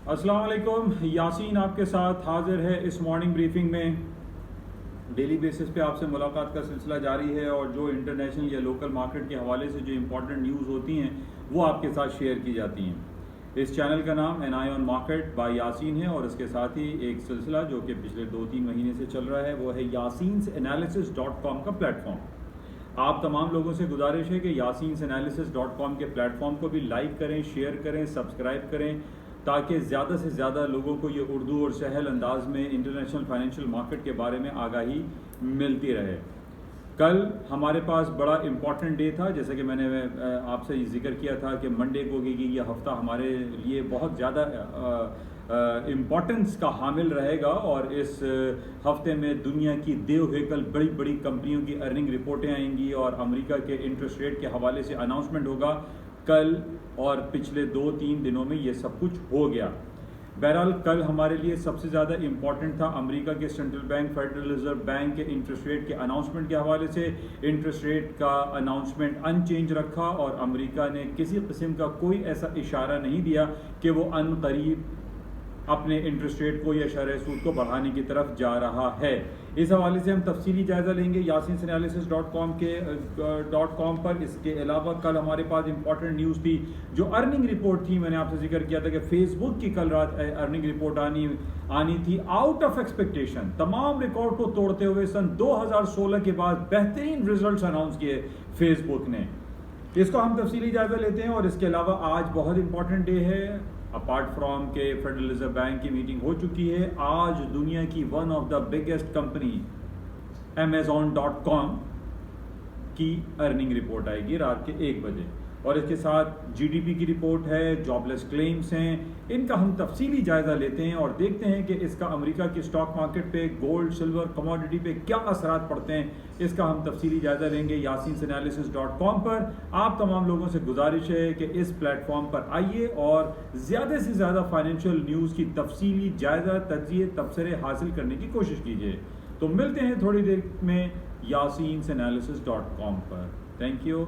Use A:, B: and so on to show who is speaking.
A: अस्सलाम वालेकुम। यासीन आपके साथ हाजिर है इस मॉर्निंग ब्रीफिंग में। डेली बेसिस पे आपसे मुलाकात का सिलसिला जारी है और जो इंटरनेशनल या लोकल मार्केट के हवाले से जो इम्पोर्टेंट न्यूज़ होती हैं वो आपके साथ शेयर की जाती हैं। इस चैनल का नाम N I on market by Yasin है और इसके साथ ही एक सिलसिला जो कि पिछले 2-3 महीने से चल रहा है वो है yaseensanalysis.com का प्लेटफॉर्म। आप तमाम लोगों से गुजारिश है कि yaseensanalysis.com के प्लेटफॉर्म को भी लाइक करें, शेयर करें, सब्सक्राइब करें, ताकि ज़्यादा से ज़्यादा लोगों को ये उर्दू और सहल अंदाज में इंटरनेशनल फाइनेंशियल मार्केट के बारे में आगाही मिलती रहे। कल हमारे पास बड़ा इम्पॉर्टेंट डे था, जैसे कि मैंने आपसे जिक्र किया था कि मंडे को कि ये हफ़्ता हमारे लिए बहुत ज़्यादा इम्पॉर्टेंस का हामिल रहेगा और इस हफ्ते में दुनिया की देव हेकल बड़ी बड़ी कंपनियों की अर्निंग रिपोर्टें आएंगी और अमेरिका के इंटरेस्ट रेट के हवाले से अनाउंसमेंट होगा। कल और पिछले 2-3 दिनों में ये सब कुछ हो गया। बहरहाल कल हमारे लिए सबसे ज़्यादा इम्पॉर्टेंट था अमेरिका के central bank federal reserve bank के इंटरेस्ट रेट के अनाउंसमेंट के हवाले से। इंटरेस्ट रेट का अनाउंसमेंट अनचेंज रखा और अमेरिका ने किसी किस्म का कोई ऐसा इशारा नहीं दिया कि वो अनकरीब अपने इंटरेस्ट रेट को या शरह सूद को बढ़ाने की तरफ जा रहा है। इस हवाले से हम तफसीली जायज़ा लेंगे yaseensanalysis.com पर। इसके अलावा कल हमारे पास इंपॉर्टेंट न्यूज़ थी जो अर्निंग रिपोर्ट थी। मैंने आपसे जिक्र किया था कि फेसबुक की कल रात अर्निंग रिपोर्ट आनी थी आउट ऑफ एक्सपेक्टेशन, तमाम रिकॉर्ड को तोड़ते हुए। सन 2016 के बाद बेहतरीन रिजल्ट्स अनाउंस किए फेसबुक ने। इसको हम तफसीली जायज़ा लेते हैं। और इसके अलावा आज बहुत इंपॉर्टेंट डे है। अपार्ट फ्रॉम के फेडरल रिजर्व बैंक की मीटिंग हो चुकी है। आज दुनिया की one of the biggest company Amazon.com की अर्निंग रिपोर्ट आएगी रात के 1 बजे और इसके साथ जीडीपी की रिपोर्ट है, जॉबलेस क्लेम्स हैं। इनका हम तफसीली जायजा लेते हैं और देखते हैं कि इसका अमेरिका की स्टॉक मार्केट पे, गोल्ड, सिल्वर, कमोडिटी पे क्या असरात पड़ते हैं। इसका हम तफसीली जायजा लेंगे yaseensanalysis.com पर। आप तमाम लोगों से गुजारिश है कि इस प्लेटफॉर्म पर आइए और ज़्यादा से ज़्यादा फाइनेंशियल न्यूज़ की तफसीली जायजा, तज्ज़िये, तबसरे हासिल करने की कोशिश कीजिए। तो मिलते हैं थोड़ी देर में yaseensanalysis.com पर। Thank you.